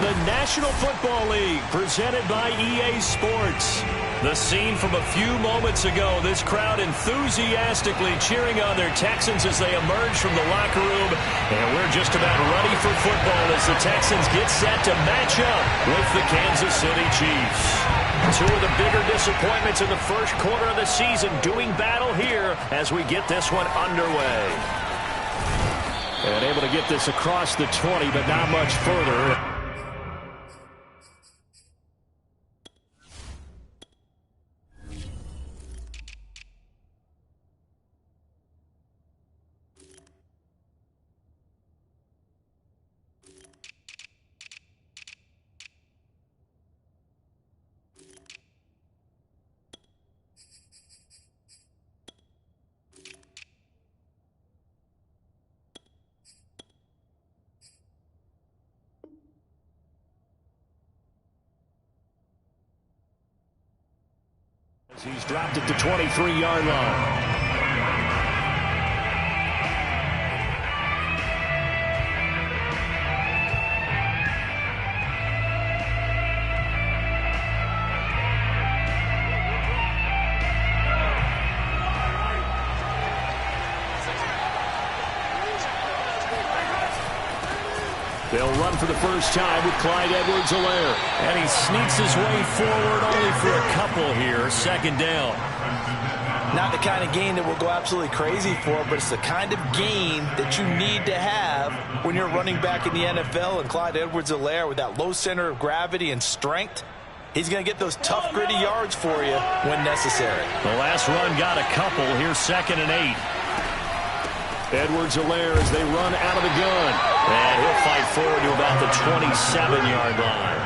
the National Football League, presented by EA Sports. The scene from a few moments ago, this crowd enthusiastically cheering on their Texans as they emerge from the locker room. And we're just about ready for football as the Texans get set to match up with the Kansas City Chiefs. Two of the bigger disappointments in the first quarter of the season doing battle here as we get this one underway. And able to get this across the 20, but not much further. He's dropped at the 23-yard line. They'll run for the first time with Clyde Edwards-Helaire. And he sneaks his way forward only for a couple here. Second down. Not the kind of gain that we'll go absolutely crazy for, but it's the kind of gain that you need to have when you're running back in the NFL. And Clyde Edwards-Helaire, with that low center of gravity and strength, he's going to get those tough, gritty yards for you when necessary. The last run got a couple. Here's 2nd and 8. Edwards-Helaire as they run out of the gun. And he'll fight forward to about the 27-yard line.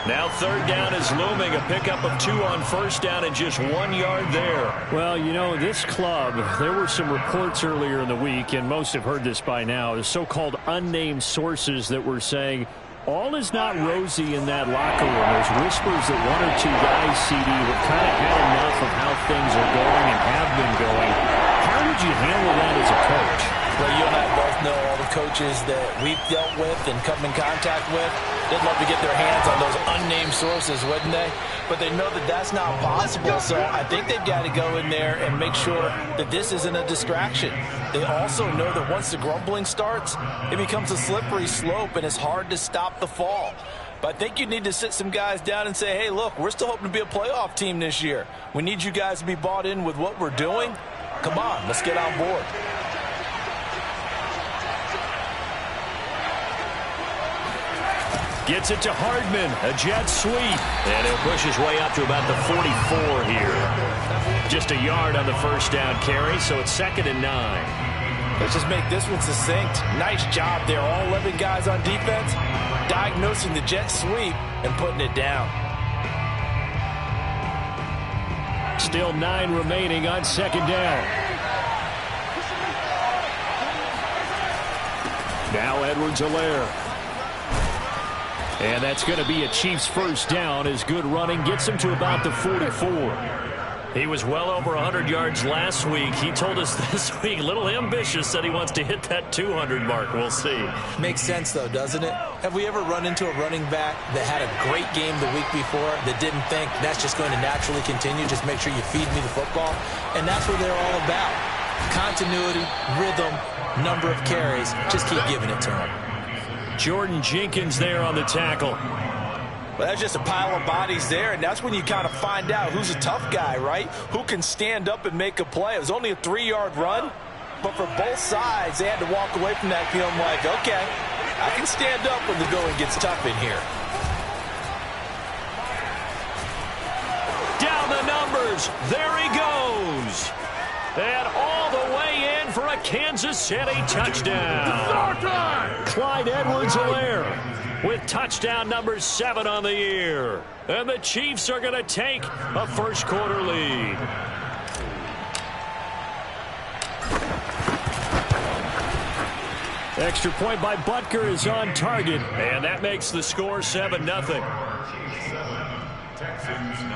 Now 3rd down is looming. A pickup of 2 on 1st down and just 1 yard there. Well, you know, this club, there were some reports earlier in the week, and most have heard this by now, the so-called unnamed sources that were saying all is not rosy in that locker room. There's whispers that 1 or 2 guys, CD, have kind of had enough of how things are going and have been going. How did you handle that as a coach? Well, you and I both know all the coaches that we've dealt with and come in contact with. They'd love to get their hands on those unnamed sources, wouldn't they? But they know that that's not possible, so I think they've got to go in there and make sure that this isn't a distraction. They also know that once the grumbling starts, it becomes a slippery slope, and it's hard to stop the fall. But I think you need to sit some guys down and say, hey, look, we're still hoping to be a playoff team this year. We need you guys to be bought in with what we're doing. Come on, let's get on board. Gets it to Hardman, a jet sweep. And he'll push his way up to about the 44 here. Just a yard on the first down carry, so it's 2nd and 9. Let's just make this one succinct. Nice job there, all 11 guys on defense, diagnosing the jet sweep and putting it down. Still 9 remaining on 2nd down. Now Edwards-Helaire. And that's going to be a Chiefs first down as good running gets him to about the 44. He was well over 100 yards last week. He told us this week, a little ambitious, said he wants to hit that 200 mark. We'll see. Makes sense, though, doesn't it? Have we ever run into a running back that had a great game the week before that didn't think that's just going to naturally continue? Just make sure you feed me the football. And that's what they're all about. Continuity, rhythm, number of carries. Just keep giving it to him. Jordan Jenkins there on the tackle. Well, that's just a pile of bodies there, and that's when you kind of find out who's a tough guy, right? Who can stand up and make a play. It was only a 3-yard run, but for both sides, they had to walk away from that feeling like, okay, I can stand up when the going gets tough in here. Down the numbers. There he goes. And all the way in for a Kansas City touchdown. Clyde Edwards-Helaire with touchdown number 7 on the year. And the Chiefs are going to take a first quarter lead. Extra point by Butker is on target. And that makes the score 7-0. Texans 0.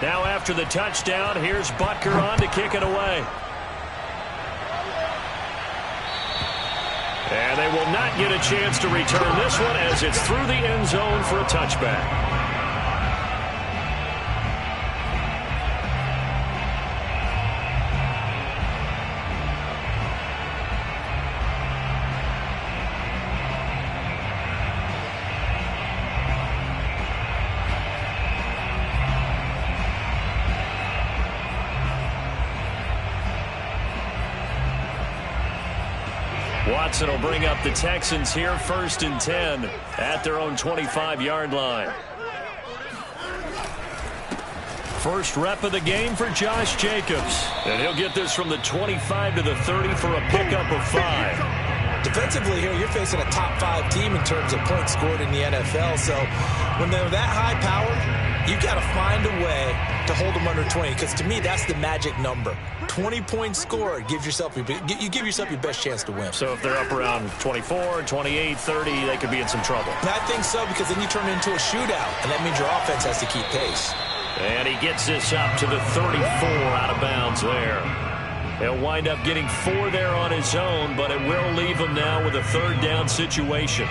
Now after the touchdown, here's Butker on to kick it away. they will not get a chance to return this one as it's through the end zone for a touchback. Watson will bring up the Texans here, 1st and 10 at their own 25-yard line. First rep of the game for Josh Jacobs. And he'll get this from the 25 to the 30 for a pickup of 5. Defensively here, you're facing a top 5 team in terms of points scored in the NFL. So when they're that high-powered, you've got to find a way to hold them under 20. Because to me, that's the magic number. 20 points scored, you give yourself your best chance to win. So if they're up around 24, 28, 30, they could be in some trouble. I think so, because then you turn it into a shootout, and that means your offense has to keep pace. And he gets this up to the 34 out of bounds there. He'll wind up getting 4 there on his own, but it will leave him now with a 3rd down situation.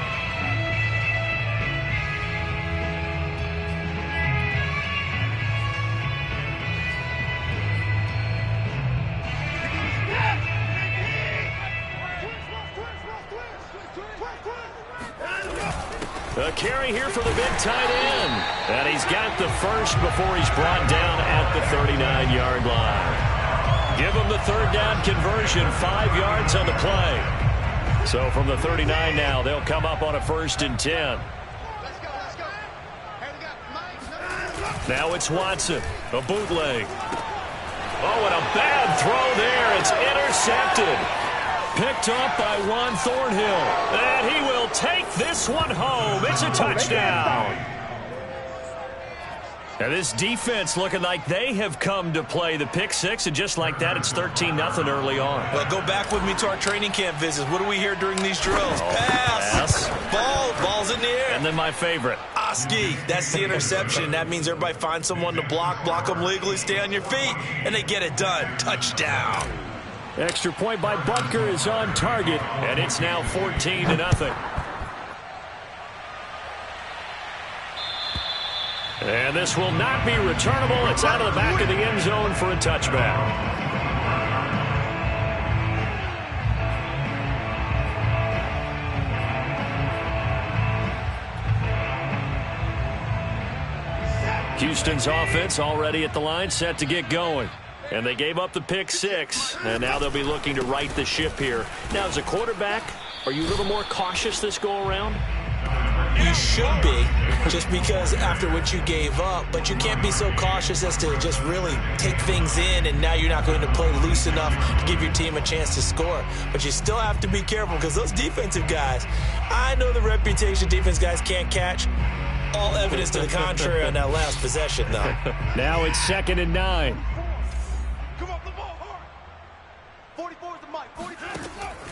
A carry here for the big tight end. And he's got the first before he's brought down at the 39-yard line. Give him the 3rd down conversion, 5 yards on the play. So from the 39 now, they'll come up on a 1st and 10. Now it's Watson, a bootleg. Oh, and a bad throw there. It's intercepted. Picked up by Juan Thornhill. And he will take this one home. It's a touchdown. And this defense looking like they have come to play the pick 6. And just like that, it's 13-0 early on. Well, go back with me to our training camp visits. What do we hear during these drills? Pass. Ball's in the air. And then my favorite. Oski. That's the interception. That means everybody finds someone to block them legally, stay on your feet, and they get it done. Touchdown. Extra point by Butker is on target, and it's now 14-0. And this will not be returnable. It's out of the back of the end zone for a touchback. Houston's offense already at the line, set to get going. And they gave up the pick 6, and now they'll be looking to right the ship here. Now, as a quarterback, are you a little more cautious this go-around? You should be, just because after what you gave up, but you can't be so cautious as to just really take things in, and now you're not going to play loose enough to give your team a chance to score. But you still have to be careful, because those defensive guys, I know the reputation defense guys can't catch. All evidence to the contrary on that last possession, though. Now it's 2nd and 9.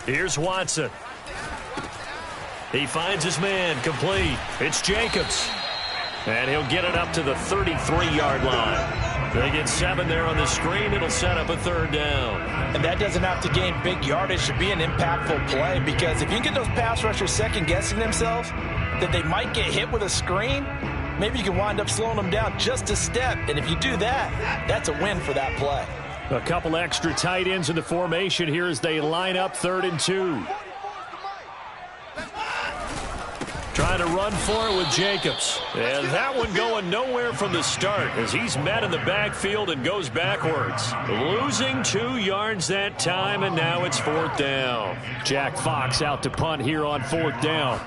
Here's Watson. He finds his man, complete. It's Jacobs. And he'll get it up to the 33-yard line. They get 7 there on the screen. It'll set up a 3rd down. And that doesn't have to gain big yardage to be an impactful play, because if you get those pass rushers second-guessing themselves, that they might get hit with a screen, maybe you can wind up slowing them down just a step. And if you do that, that's a win for that play. A couple extra tight ends in the formation here as they line up 3rd and 2. Trying to run for it with Jacobs. And that one going nowhere from the start as he's met in the backfield and goes backwards. Losing 2 yards that time, and now it's 4th down. Jack Fox out to punt here on 4th down.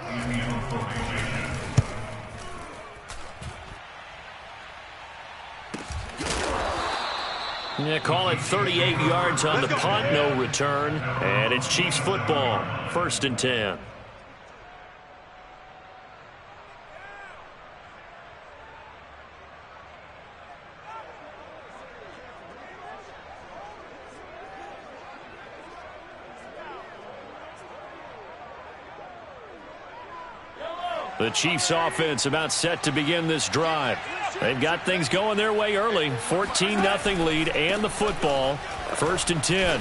Yeah, call it 38 yards on the punt, no return. And it's Chiefs football, 1st and 10. The Chiefs offense about set to begin this drive. They've got things going their way early. 14-0 lead and the football. 1st and 10.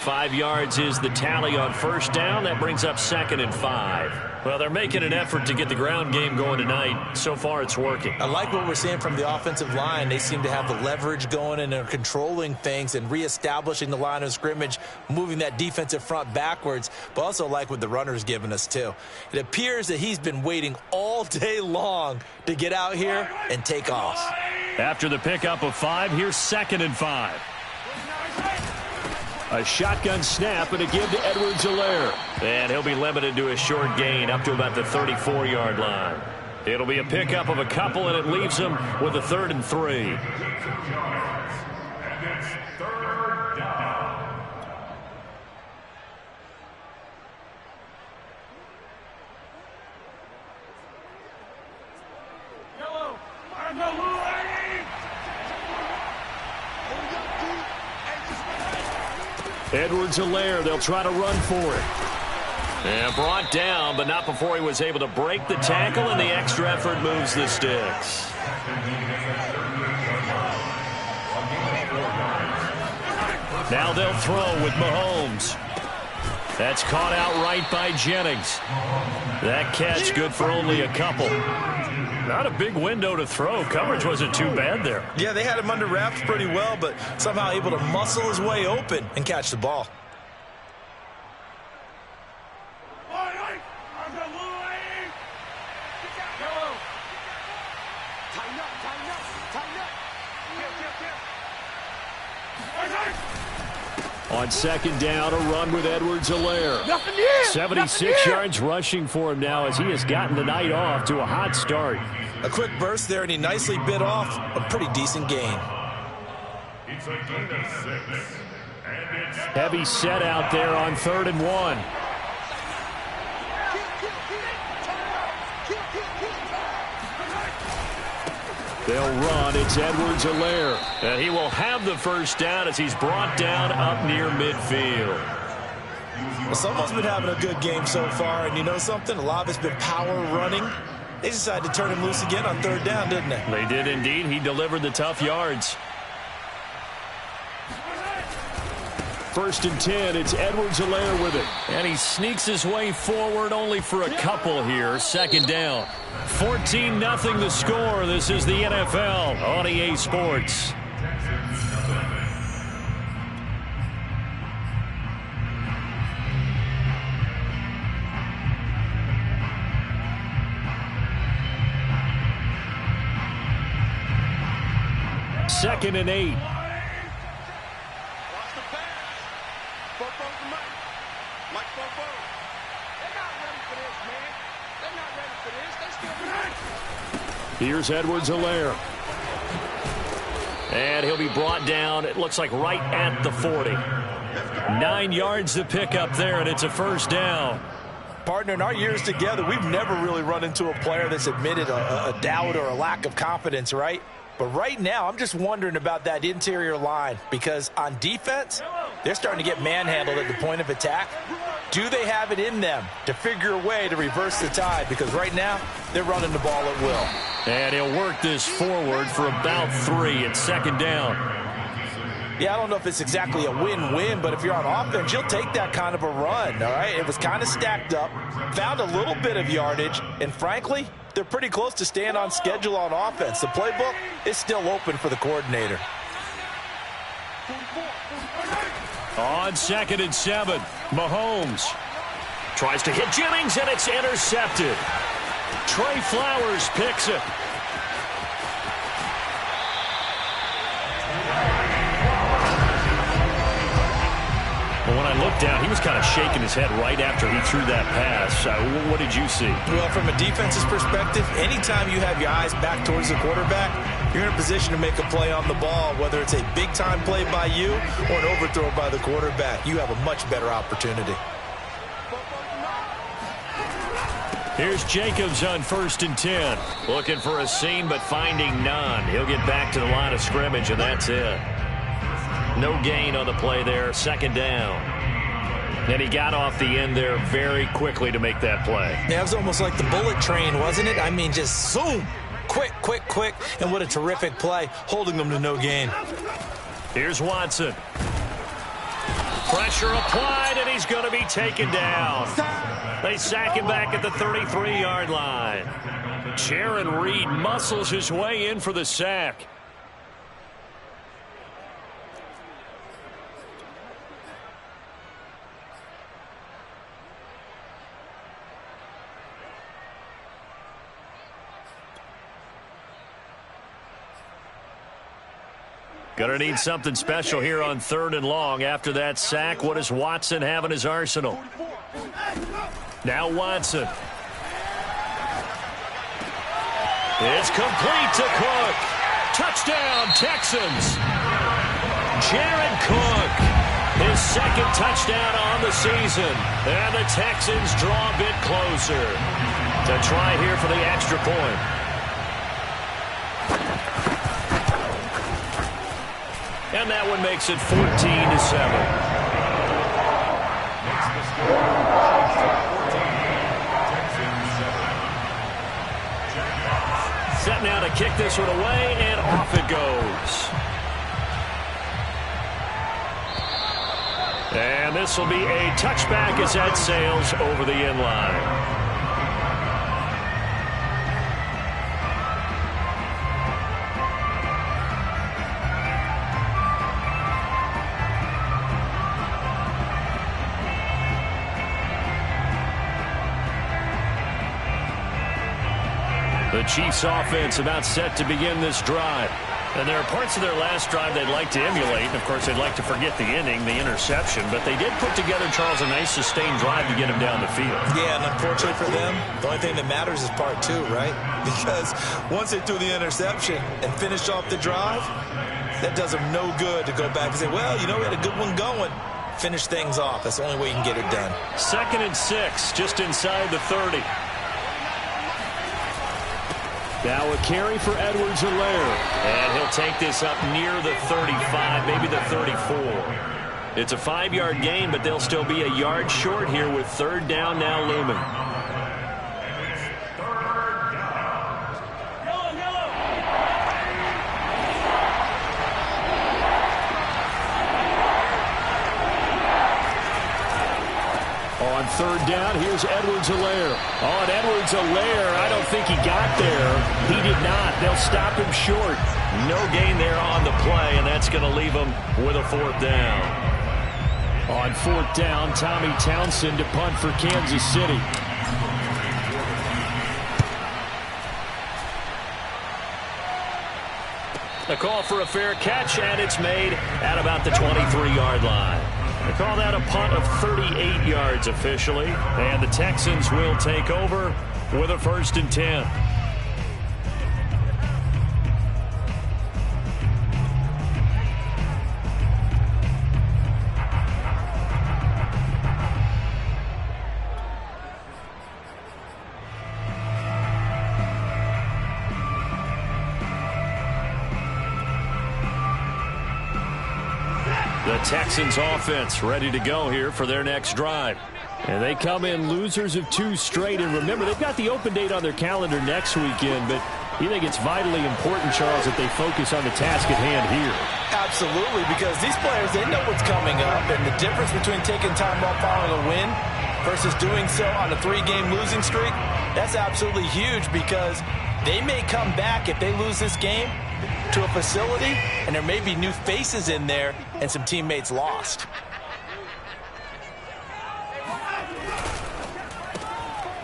5 yards is the tally on first down. That brings up 2nd and 5. Well, they're making an effort to get the ground game going tonight. So far, it's working. I like what we're seeing from the offensive line. They seem to have the leverage going, and they're controlling things and reestablishing the line of scrimmage, moving that defensive front backwards, but also like what the runner's giving us, too. It appears that he's been waiting all day long to get out here and take off. After the pickup of 5, here's 2nd and 5. A shotgun snap and a give to Edwards-Helaire. And he'll be limited to a short gain up to about the 34-yard line. It'll be a pickup of a couple, and it leaves him with a 3rd and 3. Edwards-Helaire, they'll try to run for it. And brought down, but not before he was able to break the tackle, and the extra effort moves the sticks. Now they'll throw with Mahomes. That's caught outright by Jennings. That catch good for only a couple. Not a big window to throw. Coverage wasn't too bad there. Yeah, they had him under wraps pretty well, but somehow able to muscle his way open and catch the ball. On 2nd down, a run with Edwards-Helaire. 76 yards rushing for him now as he has gotten the night off to a hot start. A quick burst there, and he nicely bit off a pretty decent gain. It's a gain of 6. And it's Heavy set out there on 3rd and 1. They'll run. It's Edwards-Helaire. And he will have the first down as he's brought down up near midfield. Well, someone's been having a good game so far, and you know something? A lot of it's been power running. They decided to turn him loose again on 3rd down, didn't they? They did indeed. He delivered the tough yards. 1st and 10. It's Edwards-Helaire with it. And he sneaks his way forward only for a couple here. 2nd down. 14-0 the score. This is the NFL on EA Sports. Second and 8. Here's Edwards-Helaire. And he'll be brought down, it looks like right at the 40. 9 yards to pick up there, and it's a first down. Partner, in our years together, we've never really run into a player that's admitted a doubt or a lack of confidence, right? But right now, I'm just wondering about that interior line, because on defense, they're starting to get manhandled at the point of attack. Do they have it in them to figure a way to reverse the tide? Because right now, they're running the ball at will. And he'll work this forward for about 3 at 2nd down. Yeah, I don't know if it's exactly a win-win, but if you're on offense, you'll take that kind of a run, all right? It was kind of stacked up, found a little bit of yardage, and frankly, they're pretty close to staying on schedule on offense. The playbook is still open for the coordinator. On 2nd and 7, Mahomes tries to hit Jennings, and it's intercepted. Trey Flowers picks it. Well, when I looked down, he was kind of shaking his head right after he threw that pass. What did you see? Well, from a defense's perspective, anytime you have your eyes back towards the quarterback, you're in a position to make a play on the ball, whether it's a big-time play by you or an overthrow by the quarterback. You have a much better opportunity. Here's Jacobs on 1st and 10. Looking for a seam, but finding none. He'll get back to the line of scrimmage, and that's it. No gain on the play there. 2nd down. And he got off the end there very quickly to make that play. Yeah, it was almost like the bullet train, wasn't it? I mean, just zoom. Quick, quick, quick. And what a terrific play, holding them to no gain. Here's Watson. Pressure applied, and he's going to be taken down. They sack him back at the 33-yard line. Jaron Reed muscles his way in for the sack. Going to need something special here on 3rd and long. After that sack, what does Watson have in his arsenal? Now Watson. It's complete to Cook. Touchdown, Texans. Jared Cook, his 2nd touchdown on the season. And the Texans draw a bit closer to try here for the extra point. And that one makes it 14-7. Set now to kick this one away, and off it goes. And this will be a touchback as that sails over the end line. The Chiefs offense about set to begin this drive. And there are parts of their last drive they'd like to emulate. And, of course, they'd like to forget the inning, the interception. But they did put together, Charles, a nice sustained drive to get him down the field. Yeah, and unfortunately for them, the only thing that matters is part 2, right? Because once they threw the interception and finished off the drive, that does them no good to go back and say, well, you know, we had a good one going. Finish things off. That's the only way you can get it done. 2nd and 6, just inside the 30. Now a carry for Edwards-Helaire. And he'll take this up near the 35, maybe the 34. It's a 5-yard gain, but they'll still be a yard short here with 3rd down now looming. On 3rd down, here's Edwards-Helaire. On Edwards-Helaire, I don't think he got there. He did not. They'll stop him short. No gain there on the play, and that's going to leave him with a 4th down. On 4th down, Tommy Townsend to punt for Kansas City. A call for a fair catch, and it's made at about the 23-yard line. They call that a punt of 38 yards officially, and the Texans will take over with a 1st and 10. The Texans offense ready to go here for their next drive. And they come in losers of 2 straight. And remember, they've got the open date on their calendar next weekend. But you think it's vitally important, Charles, that they focus on the task at hand here? Absolutely, because these players, they know what's coming up. And the difference between taking time off following a win versus doing so on a 3-game losing streak, that's absolutely huge, because they may come back if they lose this game to a facility, and there may be new faces in there and some teammates lost.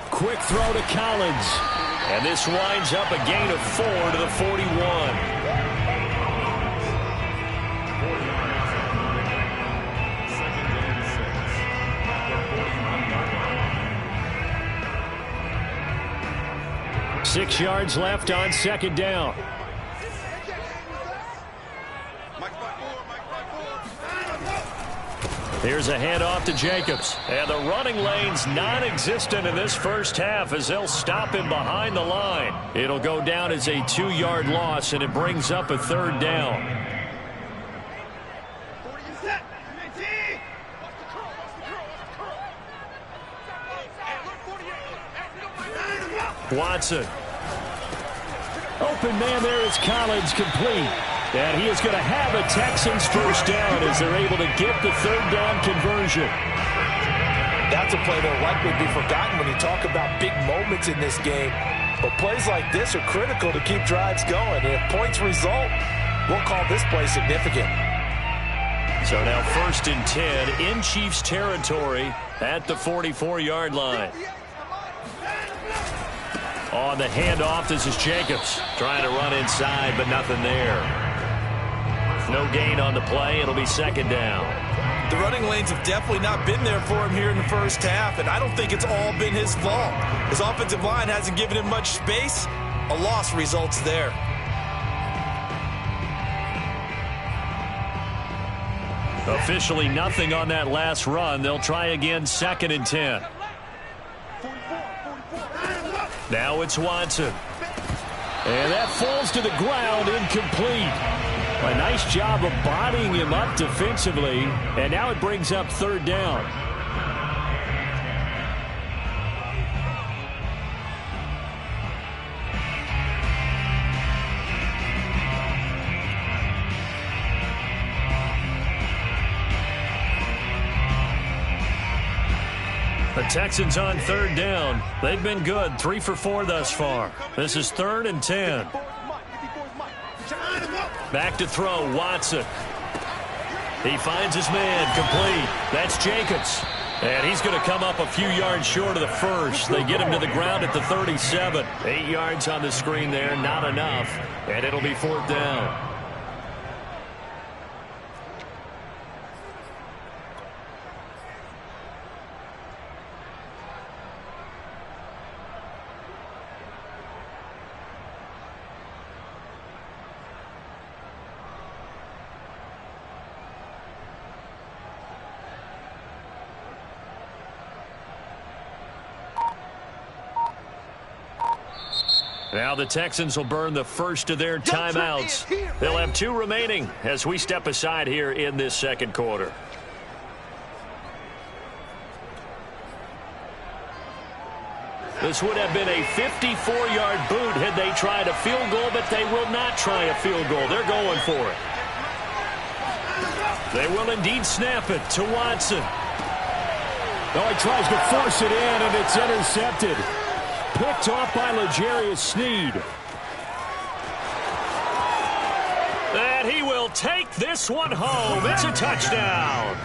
Quick throw to Collins. And this winds up a gain of 4 to the 41. Six yards left on 2nd down. Here's a handoff to Jacobs. And the running lane's non-existent in this first half as they'll stop him behind the line. It'll go down as a 2-yard loss, and it brings up a 3rd down. Watson. Open man there is Collins, complete. And he is going to have a Texans first down as they're able to get the third down conversion. That's a play that'll likely be forgotten when you talk about big moments in this game. But plays like this are critical to keep drives going. And if points result, we'll call this play significant. So now 1st and 10 in Chiefs territory at the 44-yard line. On the handoff, this is Jacobs trying to run inside, but nothing there. No gain on the play. It'll be 2nd down. The running lanes have definitely not been there for him here in the first half, and I don't think it's all been his fault. His offensive line hasn't given him much space. A loss results there. Officially nothing on that last run. They'll try again 2nd and 10. Now it's Watson. And that falls to the ground, incomplete. A nice job of bodying him up defensively, and now it brings up 3rd down. The Texans on 3rd down. They've been good, 3 for 4 thus far. This is 3rd and 10. Back to throw, Watson. He finds his man, complete. That's Jacobs. And he's going to come up a few yards short of the first. They get him to the ground at the 37. 8 yards on the screen there, not enough. And it'll be 4th down. Now the Texans will burn the first of their timeouts. They'll have 2 remaining as we step aside here in this 2nd quarter. This would have been a 54-yard boot had they tried a field goal, but they will not try a field goal. They're going for it. They will indeed snap it to Watson. Oh, he tries to force it in, and it's intercepted. Picked off by L'Jarius Sneed. And he will take this one home. It's a touchdown.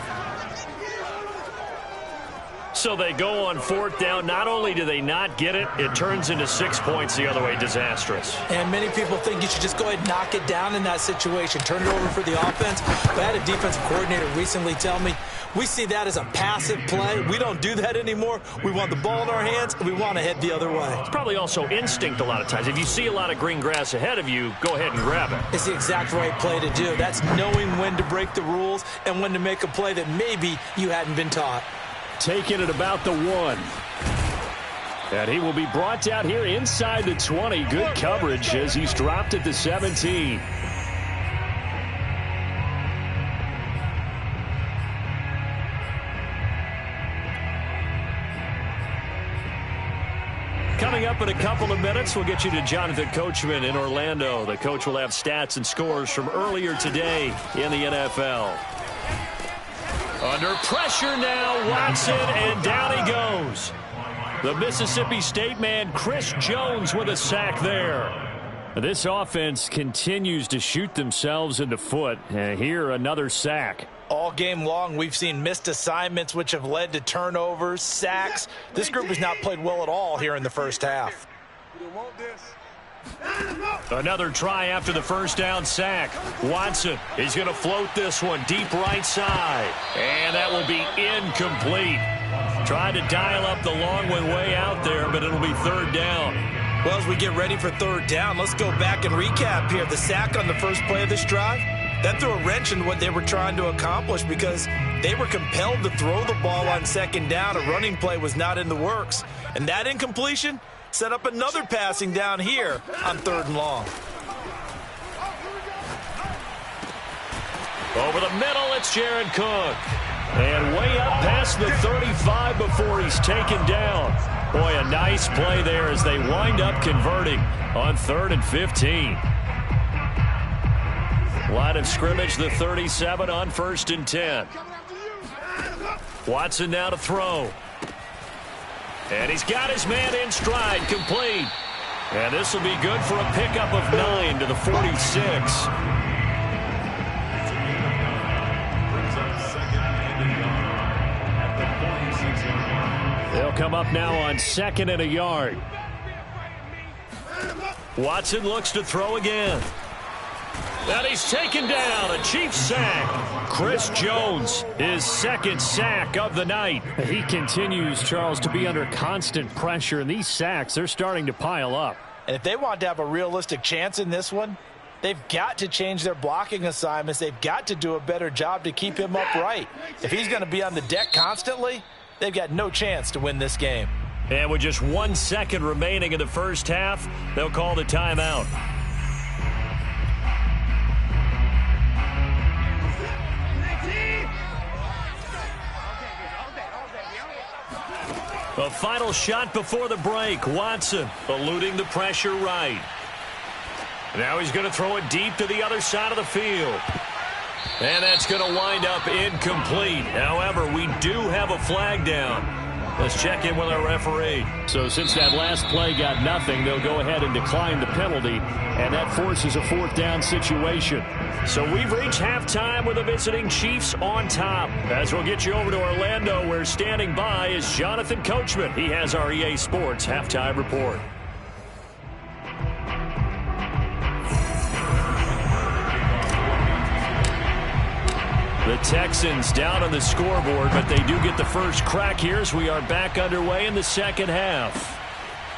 So they go on 4th down. Not only do they not get it, it turns into 6 points the other way. Disastrous. And many people think you should just go ahead and knock it down in that situation. Turn it over for the offense. But I had a defensive coordinator recently tell me, we see that as a passive play. We don't do that anymore. We want the ball in our hands, and we want to head the other way. It's probably also instinct a lot of times. If you see a lot of green grass ahead of you, go ahead and grab it. It's the exact right play to do. That's knowing when to break the rules and when to make a play that maybe you hadn't been taught. Taking it about the 1. And he will be brought down here inside the 20. Good coverage as he's dropped at the 17. Coming up in a couple of minutes, we'll get you to Jonathan Coachman in Orlando. The coach will have stats and scores from earlier today in the NFL. Under pressure now, Watson, and down he goes. The Mississippi State man, Chris Jones, with a sack there. This offense continues to shoot themselves in the foot. And here, another sack. All game long, we've seen missed assignments, which have led to turnovers, sacks. This group has not played well at all here in the first half. Another try after the first down sack. Watson, he's going to float this one deep right side. And that will be incomplete. Tried to dial up the long one way out there, but it'll be 3rd down. Well, as we get ready for 3rd down, let's go back and recap here. The sack on the first play of this drive, that threw a wrench in what they were trying to accomplish because they were compelled to throw the ball on 2nd down. A running play was not in the works. And that incompletion set up another passing down here on 3rd and long. Over the middle, it's Jared Cook. And way up past the 35 before he's taken down. Boy, a nice play there as they wind up converting on 3rd and 15. Line of scrimmage, the 37 on 1st and 10. Watson now to throw. And he's got his man in stride, complete. And this will be good for a pickup of 9 to the 46. They'll come up now on 2nd and a yard. Watson looks to throw again. And he's taken down, a Chiefs sack. Chris Jones, his 2nd sack of the night. He continues, Charles, to be under constant pressure, and these sacks, they're starting to pile up. And if they want to have a realistic chance in this one, they've got to change their blocking assignments. They've got to do a better job to keep him upright. If he's going to be on the deck constantly, they've got no chance to win this game. And with just 1 second remaining in the first half, they'll call the timeout. A final shot before the break. Watson eluding the pressure right. Now he's going to throw it deep to the other side of the field. And that's going to wind up incomplete. However, we do have a flag down. Let's check in with our referee. So since that last play got nothing, they'll go ahead and decline the penalty, and that forces a 4th down situation. So we've reached halftime with the visiting Chiefs on top. As we'll get you over to Orlando, where standing by is Jonathan Coachman. He has our EA Sports halftime report. The Texans down on the scoreboard, but they do get the first crack here as we are back underway in the second half.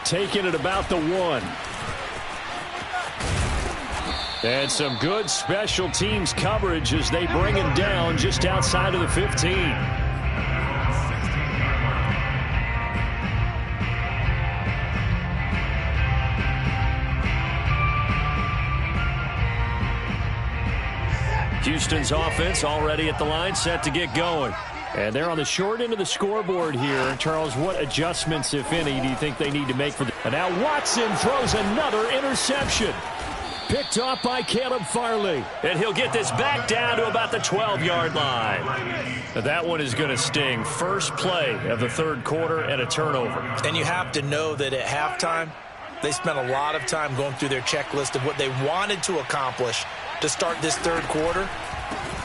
Taking it about the 1. And some good special teams coverage as they bring him down just outside of the 15. Houston's offense already at the line, set to get going. And they're on the short end of the scoreboard here. Charles, what adjustments, if any, do you think they need to make for the... And now Watson throws another interception. Picked off by Caleb Farley. And he'll get this back down to about the 12-yard line. Now that one is going to sting. First play of the 3rd quarter and a turnover. And you have to know that at halftime, they spent a lot of time going through their checklist of what they wanted to accomplish to start this 3rd quarter.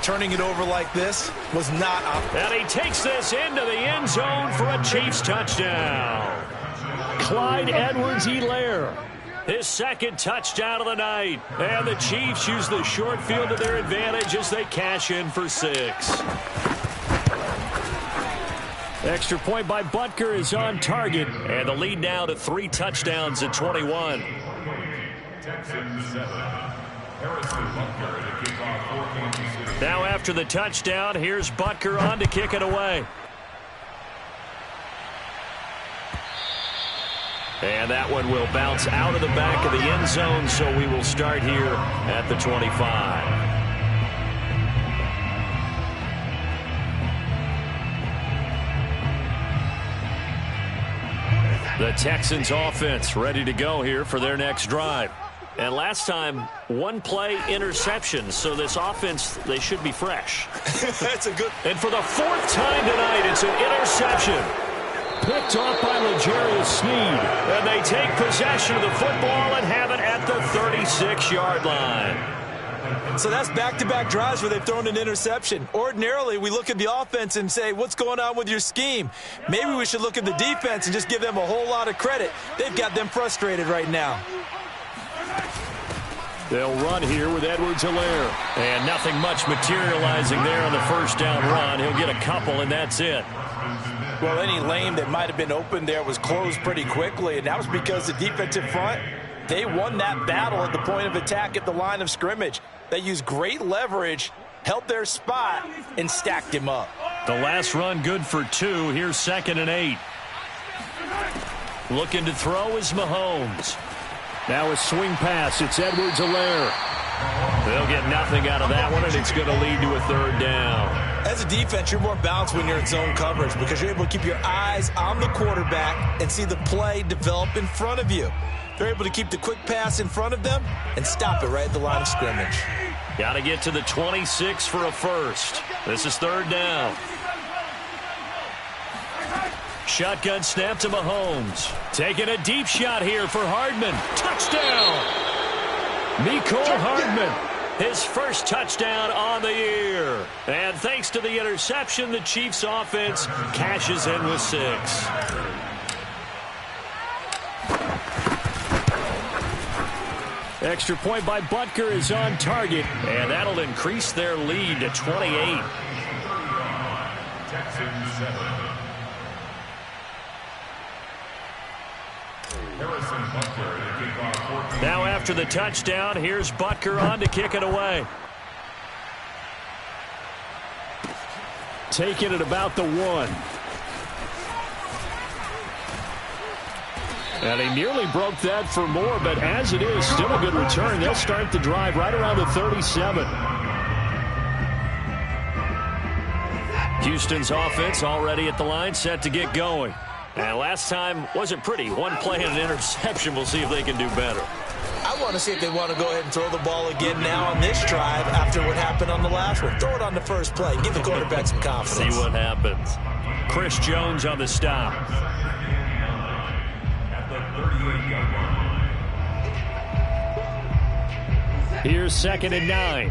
Turning it over like this was not optimal. And he takes this into the end zone for a Chiefs touchdown. Clyde Edwards-Helaire, his 2nd touchdown of the night. And the Chiefs use the short field to their advantage as they cash in for 6. Extra point by Butker is on target. And the lead now to 3 touchdowns at 21. Texans 7. Now after the touchdown, here's Butker on to kick it away. And that one will bounce out of the back of the end zone, so we will start here at the 25. The Texans offense ready to go here for their next drive. And last time, 1 play interception. So this offense, they should be fresh. That's a good. And for the 4th time tonight, it's an interception. Picked off by L'Jarius Sneed. And they take possession of the football and have it at the 36-yard line. So that's back-to-back drives where they've thrown an interception. Ordinarily, we look at the offense and say, what's going on with your scheme? Maybe we should look at the defense and just give them a whole lot of credit. They've got them frustrated right now. They'll run here with Edwards-Helaire. And nothing much materializing there on the first down run. He'll get a couple, and that's it. Well, any lane that might have been open there was closed pretty quickly, and that was because the defensive front, they won that battle at the point of attack at the line of scrimmage. They used great leverage, held their spot, and stacked him up. The last run good for 2. Here's 2nd and 8. Looking to throw is Mahomes. Now a swing pass. It's Edwards-Helaire. They'll get nothing out of that one, and it's going to lead to a 3rd down. As a defense, you're more balanced when you're in zone coverage because you're able to keep your eyes on the quarterback and see the play develop in front of you. They're able to keep the quick pass in front of them and stop it right at the line of scrimmage. Got to get to the 26 for a first. This is third down. Shotgun snap to Mahomes. Taking a deep shot here for Hardman. Touchdown! Mecole Hardman. His first touchdown on the year. And thanks to the interception, the Chiefs offense cashes in with 6. Extra point by Butker is on target, and that'll increase their lead to 28. Texans 7. Now after the touchdown, here's Butker on to kick it away. Taking it about the 1. And he nearly broke that for more, but as it is, still a good return. They'll start the drive right around the 37. Houston's offense already at the line, set to get going. And last time wasn't pretty. One play and an interception. We'll see if they can do better. I want to see if they want to go ahead and throw the ball again now on this drive after what happened on the last one. Throw it on the first play. Give the quarterback some confidence. See what happens. Chris Jones on the stop. At the 38-yard line. Here's 2nd and 9.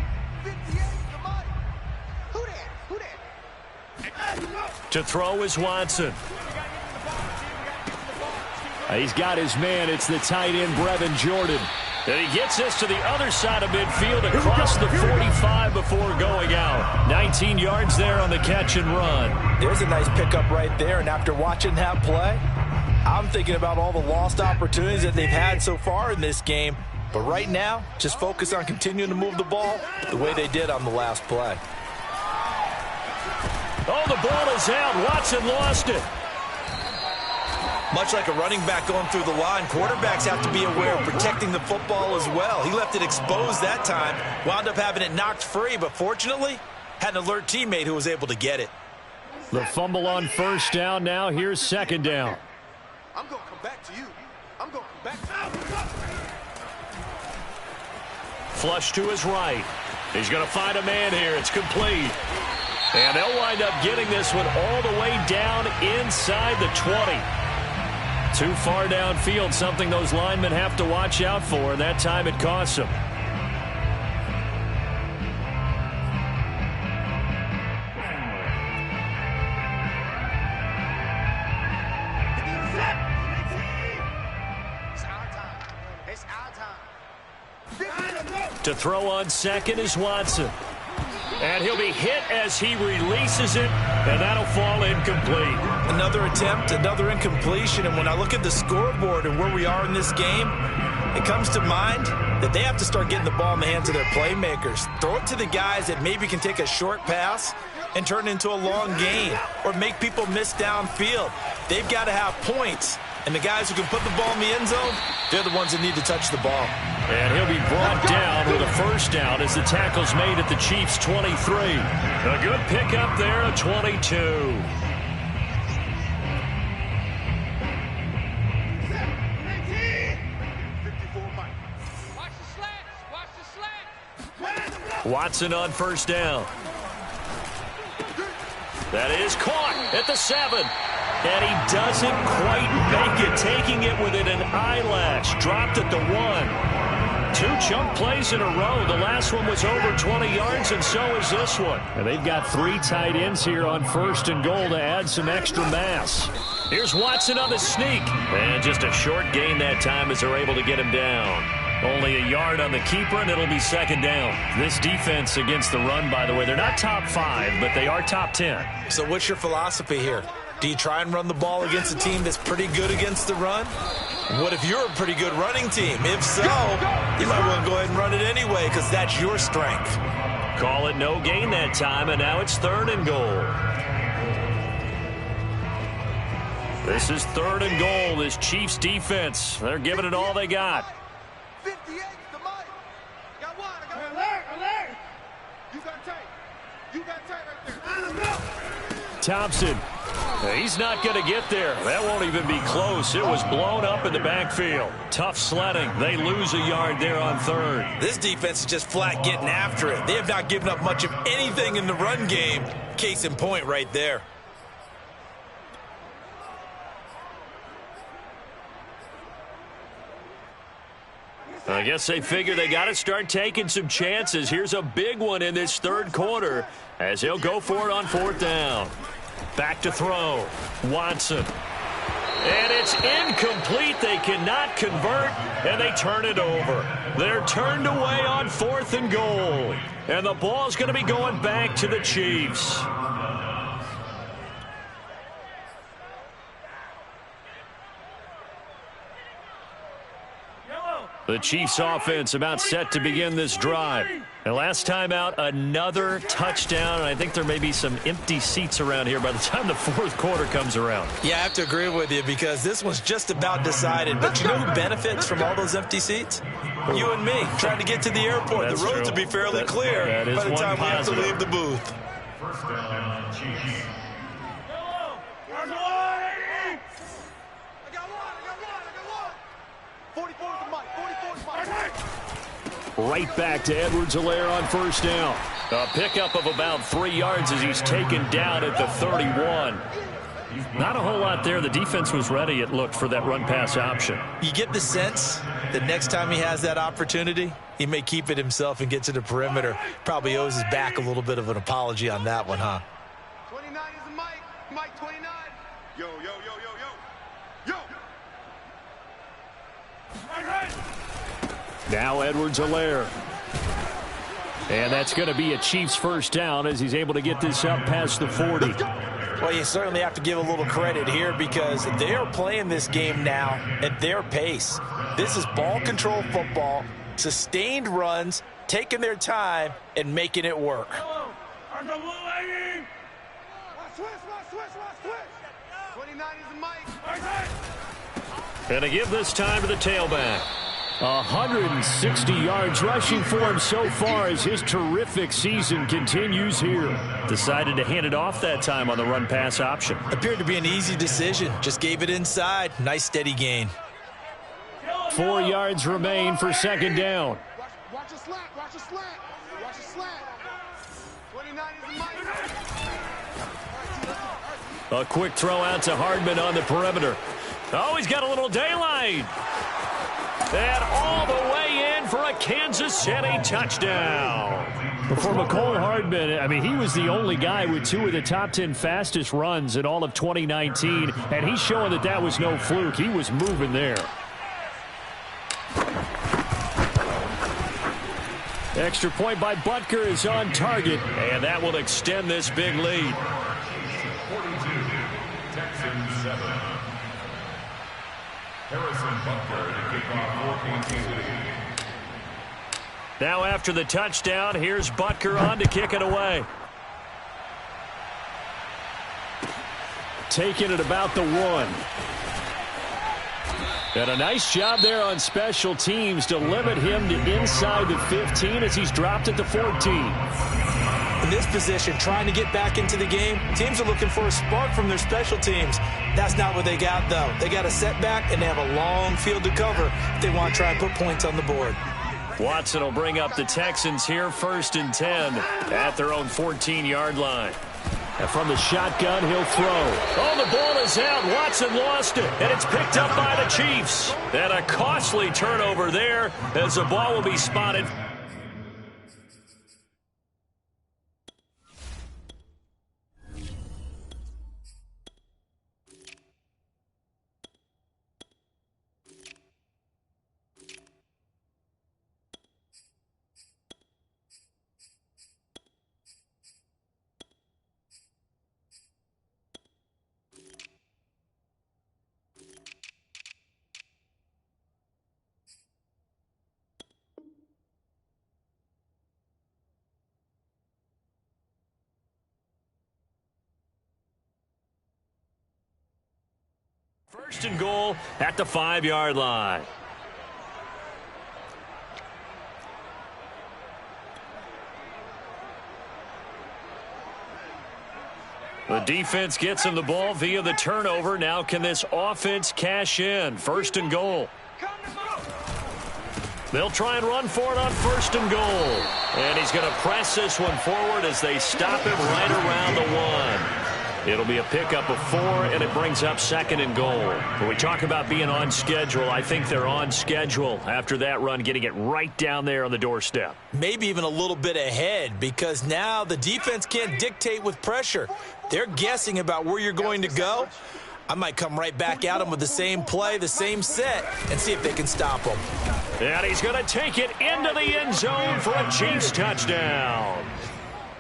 To throw is Watson. He's got his man. It's the tight end, Brevin Jordan. And he gets this to the other side of midfield across the 45 before going out. 19 yards there on the catch and run. There's a nice pickup right there, and after watching that play, I'm thinking about all the lost opportunities that they've had so far in this game. But right now, just focus on continuing to move the ball the way they did on the last play. Oh, the ball is out. Watson lost it. Much like a running back going through the line, quarterbacks have to be aware of protecting the football as well. He left it exposed that time, wound up having it knocked free, but fortunately, had an alert teammate who was able to get it. The fumble on first down now. Here's 2nd down. I'm going to come back to you. I'm going to come back to you. Flush to his right. He's going to find a man here. It's complete. And they'll wind up getting this one all the way down inside the 20. Too far downfield, something those linemen have to watch out for, and that time it costs them. It's our time. To throw on 2nd is Watson. And he'll be hit as he releases it, and that'll fall incomplete. Another attempt, another incompletion, and when I look at the scoreboard and where we are in this game, it comes to mind that they have to start getting the ball in the hands of their playmakers. Throw it to the guys that maybe can take a short pass and turn it into a long gain or make people miss downfield. They've got to have points, and the guys who can put the ball in the end zone, they're the ones that need to touch the ball. And he'll be brought down with a first down as the tackle's made at the Chiefs' 23. A good pickup there, a 22. Watson on first down. That is caught at the 7. And he doesn't quite make it, taking it within an eyelash. Dropped at the 1. 2 chunk plays in a row. The last one was over 20 yards, and so is this one. And they've got 3 tight ends here on 1st and goal to add some extra mass. Here's Watson on the sneak. And just a short gain that time as they're able to get him down. Only a yard on the keeper, and it'll be 2nd down. This defense against the run, by the way, they're not top 5, but they are top 10. So what's your philosophy here? Do you try and run the ball against a team that's pretty good against the run? What if you're a pretty good running team? If so, you might want to go ahead and run it anyway because that's your strength. Call it no gain that time, and now it's 3rd and goal. This is 3rd and goal. This Chiefs defense, they're giving it all they got. 58 to Mike. Got one. I got alert. You got tight. You got tight right there. Thompson He's not going to get there. That won't even be close. It was blown up in the backfield. Tough sledding. They lose a yard there on third. This defense is just flat getting after it. They have not given up much of anything in the run game. Case in point right there. I guess they figure they got to start taking some chances. Here's a big one in this third quarter as he'll go for it on fourth down. Back to throw. Watson. And it's incomplete. They cannot convert, and they turn it over. They're turned away on fourth and goal. And the ball's going to be going back to the Chiefs. The Chiefs offense about set to begin this drive. And last time out, another touchdown. And I think there may be some empty seats around here by the time the fourth quarter comes around. Yeah, I have to agree with you because this one's just about decided. But you know who benefits from all those empty seats? You and me, trying to get to the airport. That's the roads true. will be fairly clear by the time we have to leave the booth. First down, Chiefs. I got one. 44 is the mic. 44 is the mic. Right back to Edwards-Helaire on first down. A pickup of about 3 yards as he's taken down at the 31. Not a whole lot there. The defense was ready, it looked, for that run-pass option. You get the sense that next time he has that opportunity, he may keep it himself and get to the perimeter. Probably owes his back a little bit of an apology on that one, huh? 29 is the mic. Mic 29. Yo. Now Edwards-Helaire. And that's going to be a Chiefs first down as he's able to get this up past the 40. Well, you certainly have to give a little credit here because they are playing this game now at their pace. This is ball control football, sustained runs, taking their time, and making it work. Watch switch. 29 is the mic. And to give this time to the tailback. 160 yards rushing for him so far as his terrific season continues here. Decided to hand it off that time on the run-pass option. Appeared to be an easy decision. Just gave it inside. Nice steady gain. 4 yards remain for second down. Watch the slant. 29 is the mic. A quick throw out to Hardman on the perimeter. Oh, he's got a little daylight. And all the way in for a Kansas City touchdown. For McCole Hardman, I mean, he was the only guy with 2 of the top 10 fastest runs in all of 2019, and he's showing that that was no fluke. He was moving there. Extra point by Butker is on target. And that will extend this big lead. 42, Texans 7. Harrison Butker to kick off for Kansas City. Now after the touchdown, here's Butker on to kick it away. Taking it about the 1. And a nice job there on special teams to limit him to inside the 15 as he's dropped at the 14. In this position, trying to get back into the game, teams are looking for a spark from their special teams. That's not what they got, though. They got a setback, and they have a long field to cover if they want to try and put points on the board. Watson will bring up the Texans here, 1st and 10 at their own 14-yard line. And from the shotgun, he'll throw. Oh, the ball is out. Watson lost it, and it's picked up by the Chiefs. And a costly turnover there as the ball will be spotted. First and goal at the 5-yard line. The defense gets him the ball via the turnover. Now can this offense cash in? 1st and goal. They'll try and run for it on 1st and goal. And he's going to press this one forward as they stop him right around the 1. It'll be a pickup of 4, and it brings up 2nd and goal. When we talk about being on schedule, I think they're on schedule after that run, getting it right down there on the doorstep. Maybe even a little bit ahead, because now the defense can't dictate with pressure. They're guessing about where you're going to go. I might come right back at them with the same play, the same set, and see if they can stop them. And he's going to take it into the end zone for a Chiefs touchdown.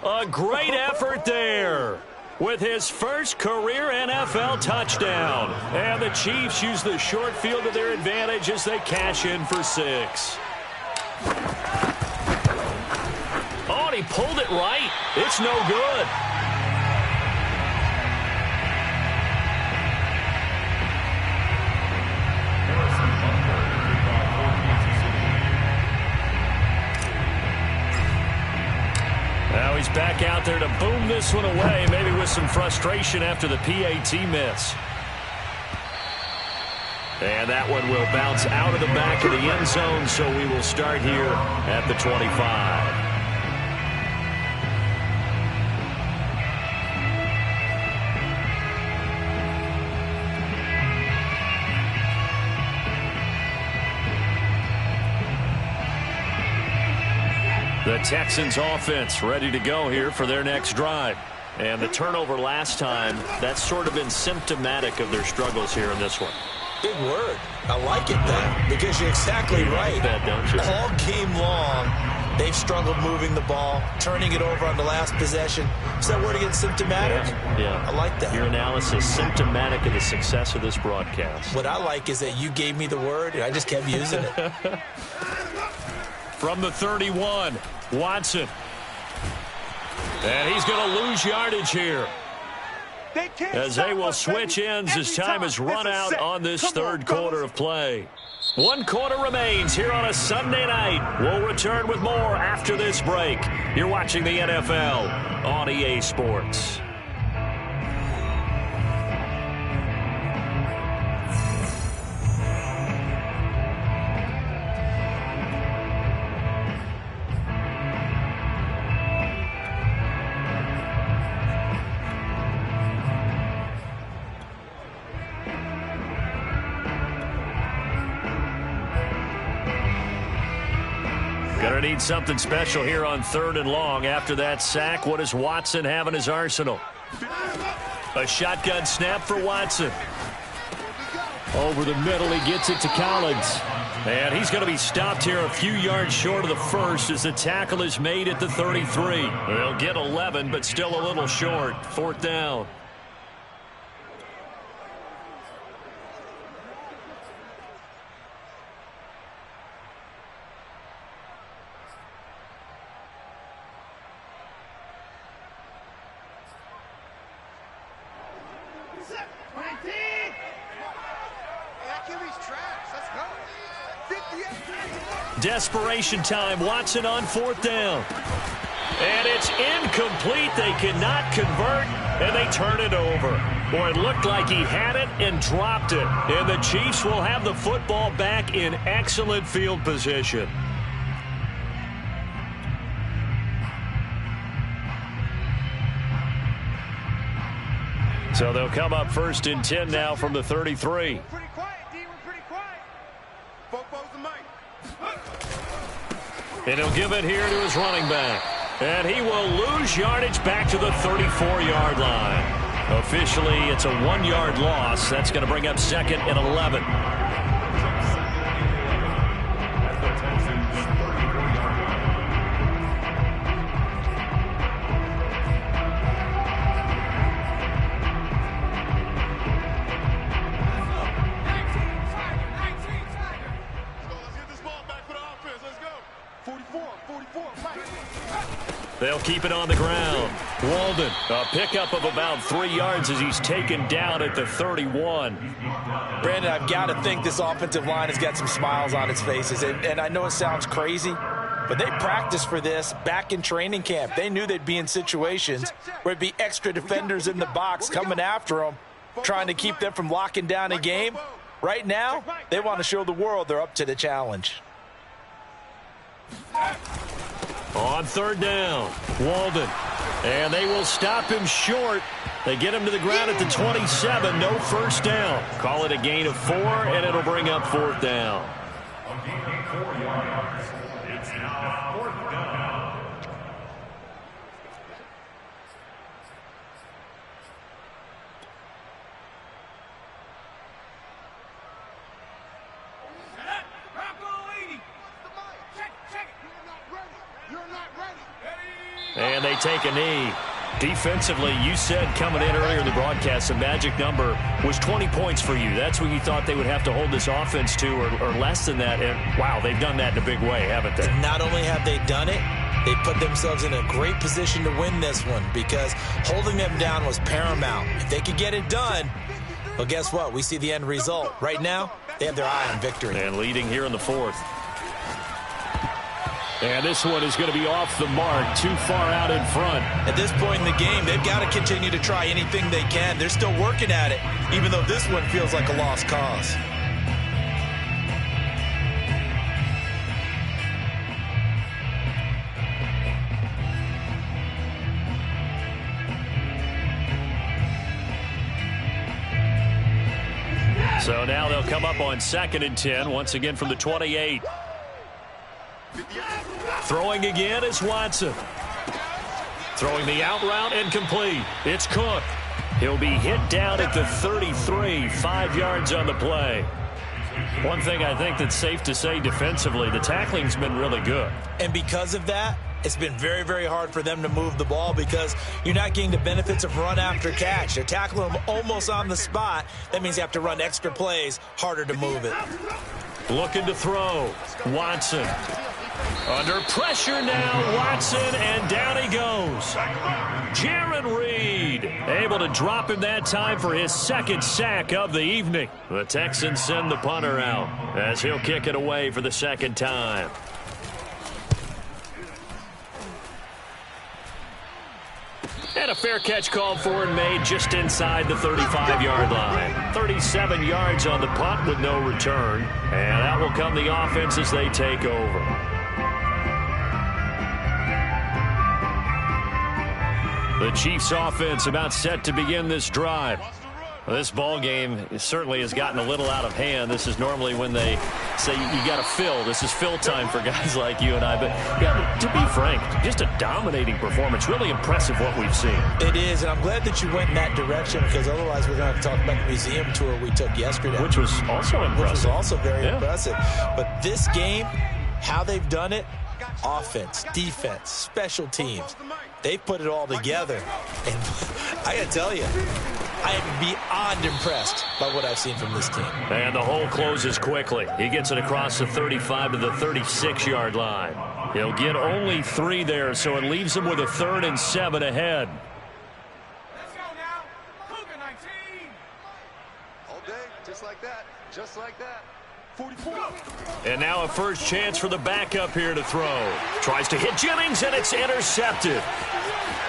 A great effort there with his first career NFL touchdown. And the Chiefs use the short field to their advantage as they cash in for 6. Oh, and he pulled it right. It's no good. Now he's back out there to boom this one away, maybe with some frustration after the PAT miss. And that one will bounce out of the back of the end zone, so we will start here at the 25. The Texans offense ready to go here for their next drive. And the turnover last time, that's sort of been symptomatic of their struggles here in this one. Big word. I like it, though, because you're exactly right. That, don't you? All game long, they've struggled moving the ball, turning it over on the last possession. Is that word again, symptomatic? Yeah. I like that. Your analysis, symptomatic of the success of this broadcast. What I like is that you gave me the word, and I just kept using it. From the 31, Watson. And he's going to lose yardage here, as they will switch ends as time has run out on this third quarter of play. 1 quarter remains here on a Sunday night. We'll return with more after this break. You're watching the NFL on EA Sports. Gonna need something special here on 3rd and long. After that sack, what does Watson have in his arsenal? A shotgun snap for Watson. Over the middle, he gets it to Collins. And he's going to be stopped here a few yards short of the first as the tackle is made at the 33. They'll get 11, but still a little short. 4th down. Desperation time. Watson on 4th down. And it's incomplete. They cannot convert, and they turn it over. Boy, it looked like he had it and dropped it. And the Chiefs will have the football back in excellent field position. So they'll come up 1st and 10 now from the 33. Pretty quiet, D. We're pretty quiet. Football's the mic. And he'll give it here to his running back. And he will lose yardage back to the 34-yard line. Officially, it's a 1-yard loss. That's going to bring up 2nd and 11. They'll keep it on the ground. Walden, a pickup of about 3 yards as he's taken down at the 31. Brandon, I've got to think this offensive line has got some smiles on its faces. And I know it sounds crazy, But they practiced for this back in training camp. They knew they'd be in situations where there'd be extra defenders in the box coming after them, trying to keep them from locking down a game. Right now, they want to show the world they're up to the challenge. On third down, Walden. And they will stop him short. They get him to the ground at the 27. No first down. Call it a gain of 4, and it'll bring up fourth down. A gain of 4 yards. It's now fourth down. And they take a knee. Defensively, you said coming in earlier in the broadcast, the magic number was 20 points for you. That's what you thought they would have to hold this offense to, or less than that. And, wow, they've done that in a big way, haven't they? Not only have they done it, they put themselves in a great position to win this one because holding them down was paramount. If they could get it done, well, guess what? We see the end result. Right now, they have their eye on victory. And leading here in the fourth. And this one is going to be off the mark, too far out in front. At this point in the game, they've got to continue to try anything they can. They're still working at it, even though this one feels like a lost cause. So now they'll come up on 2nd and 10, once again from the 28. Throwing again is Watson. Throwing the out route and complete. It's Cook. He'll be hit down at the 33, 5 yards on the play. One thing I think that's safe to say defensively, the tackling's been really good. And because of that, it's been very, very hard for them to move the ball because you're not getting the benefits of run after catch. They're tackling them almost on the spot. That means you have to run extra plays, harder to move it. Looking to throw. Watson. Under pressure now, Watson, and down he goes. Jaron Reed able to drop him that time for his 2nd sack of the evening. The Texans send the punter out as he'll kick it away for the 2nd time. And a fair catch called for and made just inside the 35-yard line. 37 yards on the punt with no return. And that will come the offense as they take over. The Chiefs offense about set to begin this drive. Well, this ball game certainly has gotten a little out of hand. This is normally when they say you got to fill. This is fill time for guys like you and I. But yeah, to be frank, just a dominating performance. Really impressive what we've seen. It is, and I'm glad that you went in that direction because otherwise we're going to have to talk about the museum tour we took yesterday. Which was also impressive. Which was also very impressive. But this game, how they've done it, offense, defense, special teams, they've put it all together. And I got to tell you, I am beyond impressed by what I've seen from this team. And the hole closes quickly. He gets it across the 35 to the 36-yard line. He'll get only 3 there, so it leaves him with a 3rd and 7 ahead. Let's go now. Cougar 19. All day, just like that. Just like that. 44. And now a first chance for the backup here to throw. Tries to hit Jennings, and it's intercepted.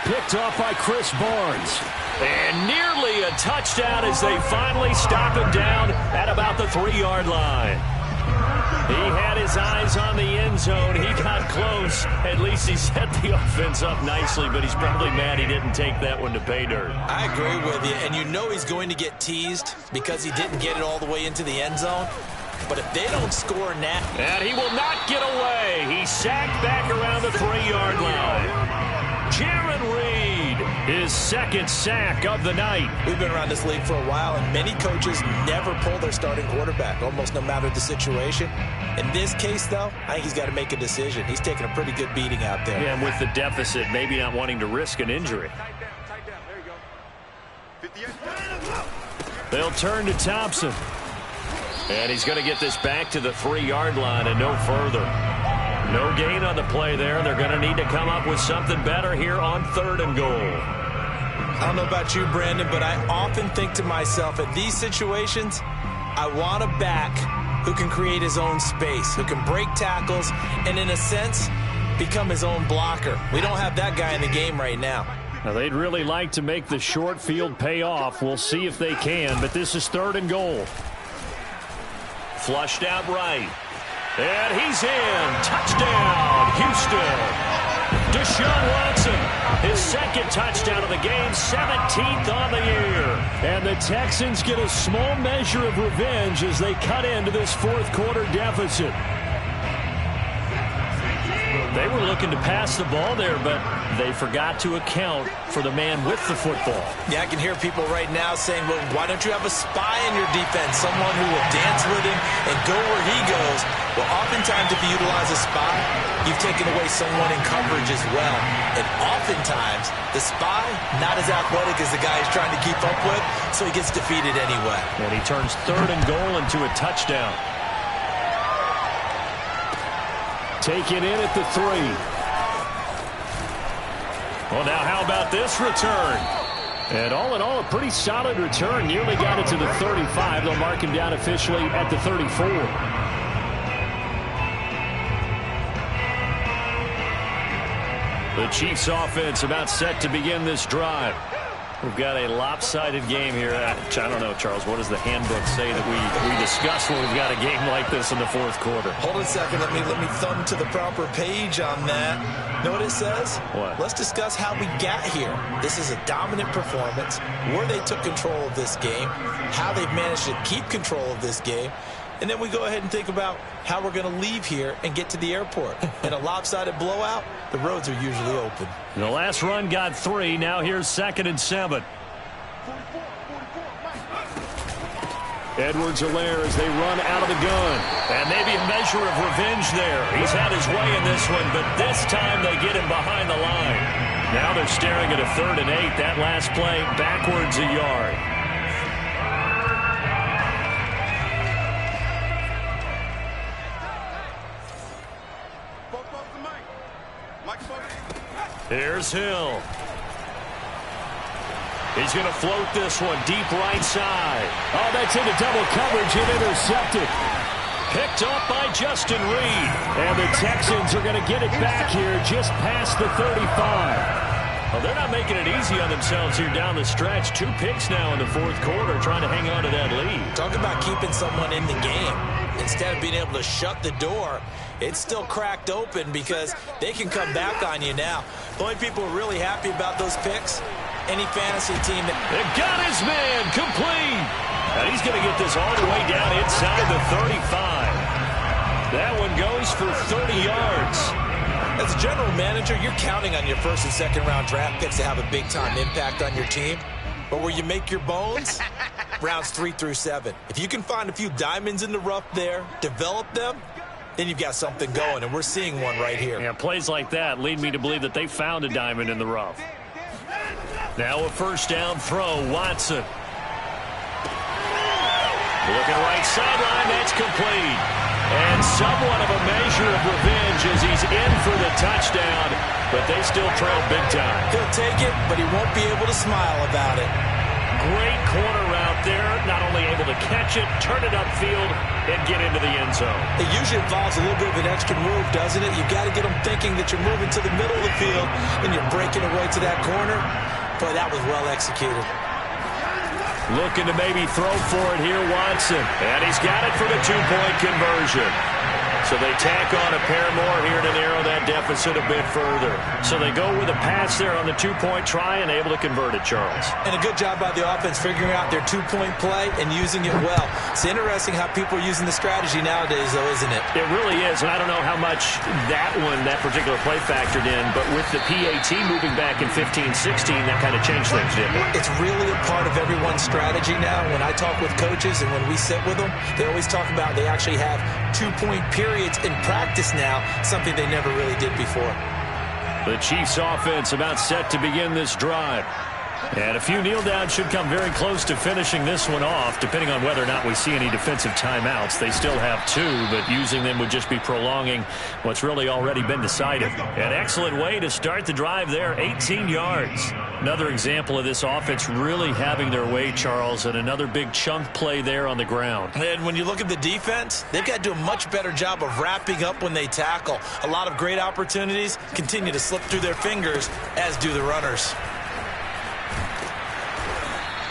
Picked off by Chris Barnes. And nearly a touchdown as they finally stop him down at about the 3-yard line. He had his eyes on the end zone. He got close. At least he set the offense up nicely, but he's probably mad he didn't take that one to pay dirt. I agree with you, and you know he's going to get teased because he didn't get it all the way into the end zone. But if they don't score now... And he will not get away. He's sacked back around the 3-yard line. Jaron Reed, his 2nd sack of the night. We've been around this league for a while, and many coaches never pull their starting quarterback, almost no matter the situation. In this case, though, I think he's got to make a decision. He's taking a pretty good beating out there. Yeah, and with the deficit, maybe not wanting to risk an injury. Tight down. There you go. They'll turn to Thompson. And he's going to get this back to the 3-yard line and no further. No gain on the play there. They're going to need to come up with something better here on 3rd and goal. I don't know about you, Brandon, but I often think to myself, in these situations, I want a back who can create his own space, who can break tackles, and in a sense, become his own blocker. We don't have that guy in the game right now. Now, they'd really like to make the short field pay off. We'll see if they can, but this is 3rd and goal. Flushed out right. And he's in. Touchdown, Houston. Deshaun Watson, his 2nd touchdown of the game, 17th on the year. And the Texans get a small measure of revenge as they cut into this 4th quarter deficit. They were looking to pass the ball there, but they forgot to account for the man with the football. Yeah, I can hear people right now saying, well, why don't you have a spy in your defense, someone who will dance with him and go where he goes? Well, oftentimes if you utilize a spy, you've taken away someone in coverage as well. And oftentimes, the spy, not as athletic as the guy he's trying to keep up with, so he gets defeated anyway. And he turns 3rd and goal into a touchdown. Taken in at the 3. Well, now how about this return? And all in all, a pretty solid return. Nearly got it to the 35. They'll mark him down officially at the 34. The Chiefs offense about set to begin this drive. We've got a lopsided game here. I don't know, Charles, what does the handbook say that we discuss when we've got a game like this in the 4th quarter? Hold on a second. Let me thumb to the proper page on that. Know what it says? What? Let's discuss how we got here. This is a dominant performance, where they took control of this game, how they've managed to keep control of this game, and then we go ahead and think about how we're going to leave here and get to the airport. In a lopsided blowout, the roads are usually open. The last run got 3. Now here's 2nd and 7. Edwards-Helaire as they run out of the gun. And maybe a measure of revenge there. He's had his way in this one, but this time they get him behind the line. Now they're staring at a 3rd and 8. That last play backwards a yard. Here's Hill. He's going to float this one deep right side. Oh, that's into double coverage and intercepted. Picked up by Justin Reed. And the Texans are going to get it back here just past the 35. Well, they're not making it easy on themselves here down the stretch. 2 picks now in the 4th quarter trying to hang on to that lead. Talk about keeping someone in the game. Instead of being able to shut the door, it's still cracked open because they can come back on you now. The only people who are really happy about those picks, any fantasy team that... They got his man complete. And he's going to get this all the way down inside the 35. That one goes for 30 yards. As a general manager, you're counting on your 1st and 2nd round draft picks to have a big-time impact on your team. But where you make your bones, rounds 3 through 7. If you can find a few diamonds in the rough there, develop them, then you've got something going, and we're seeing one right here. Yeah, plays like that lead me to believe that they found a diamond in the rough. Now a 1st down throw, Watson. Looking right sideline, that's complete. And somewhat of a measure of revenge as he's in for the touchdown, but they still trail big time. He'll take it, but he won't be able to smile about it. Great corner route there, not only able to catch it, turn it upfield, and get into the end zone. It usually involves a little bit of an extra move, doesn't it? You've got to get them thinking that you're moving to the middle of the field, and you're breaking away to that corner. Boy, that was well executed. Looking to maybe throw for it here, Watson. And he's got it for the 2-point conversion. So they tack on a pair more here to narrow that deficit a bit further. So they go with a pass there on the 2-point try and able to convert it, Charles. And a good job by the offense figuring out their 2-point play and using it well. It's interesting how people are using the strategy nowadays, though, isn't it? It really is, and I don't know how much that particular play factored in, but with the PAT moving back in 15-16, that kind of changed things, didn't it? It's really a part of everyone's strategy now. When I talk with coaches and when we sit with them, they always talk about they actually have 2-point periods in practice now, something they never really did before. The Chiefs offense about set to begin this drive. And a few kneel downs should come very close to finishing this one off, depending on whether or not we see any defensive timeouts. They still have 2, but using them would just be prolonging what's really already been decided. An excellent way to start the drive there, 18 yards. Another example of this offense really having their way, Charles, and another big chunk play there on the ground. And when you look at the defense, they've got to do a much better job of wrapping up when they tackle. A lot of great opportunities continue to slip through their fingers, as do the runners.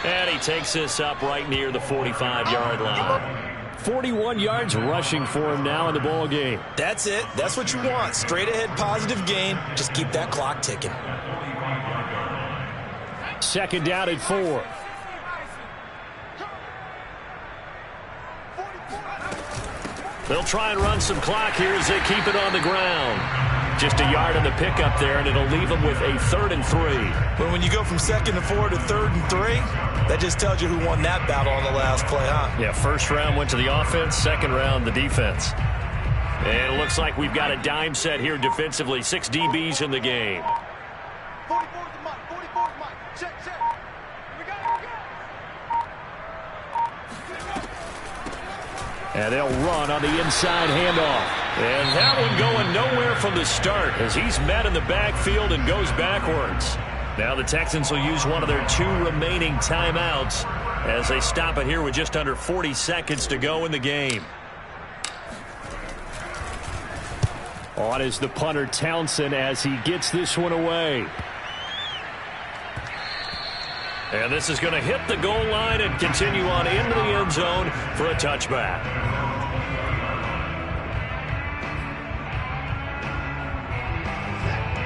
And he takes this up right near the 45-yard line. 41 yards rushing for him now in the ball game. That's it. That's what you want. Straight ahead positive gain. Just keep that clock ticking. Second down at 4. They'll try and run some clock here as they keep it on the ground. Just a yard on the pickup there, and it'll leave them with a 3rd and 3. But when you go from 2nd and 4 to 3rd and 3, that just tells you who won that battle on the last play, huh? Yeah, first round went to the offense, second round the defense. And it looks like we've got a dime set here defensively. 6 DBs in the game. 44's the mic. 44's the mic. Check. We got it. And they'll run on the inside handoff. And that one going nowhere from the start as he's met in the backfield and goes backwards. Now the Texans will use one of their 2 remaining timeouts as they stop it here with just under 40 seconds to go in the game. On is the punter Townsend as he gets this one away. And this is going to hit the goal line and continue on into the end zone for a touchback.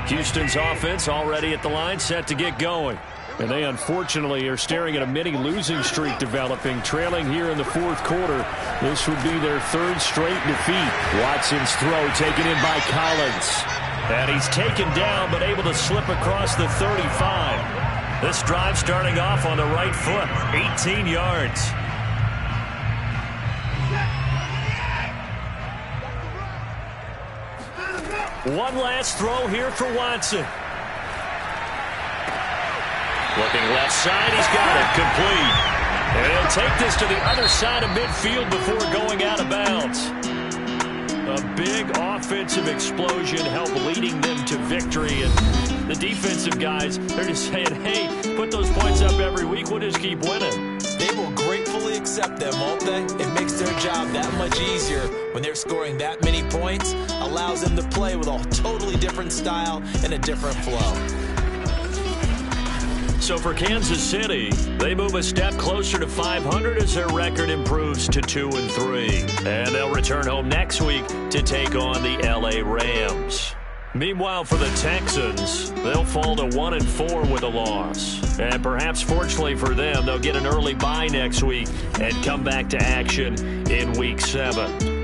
Houston's offense already at the line, set to get going. And they unfortunately are staring at a mini losing streak developing, trailing here in the 4th quarter. This would be their 3rd straight defeat. Watson's throw taken in by Collins. And he's taken down but able to slip across the 35. This drive starting off on the right foot, 18 yards. One last throw here for Watson. Looking left side, he's got it, complete. And he'll take this to the other side of midfield before going out of bounds. A big offensive explosion helped leading them to victory. And the defensive guys, they're just saying, hey, put those points up every week, we'll just keep winning. They will gratefully accept them, won't they? It makes their job that much easier when they're scoring that many points. Allows them to play with a totally different style and a different flow. So for Kansas City, they move a step closer to 500 as their record improves to 2-3. And they'll return home next week to take on the LA Rams. Meanwhile, for the Texans, they'll fall to 1-4 with a loss. And perhaps fortunately for them, they'll get an early bye next week and come back to action in Week 7.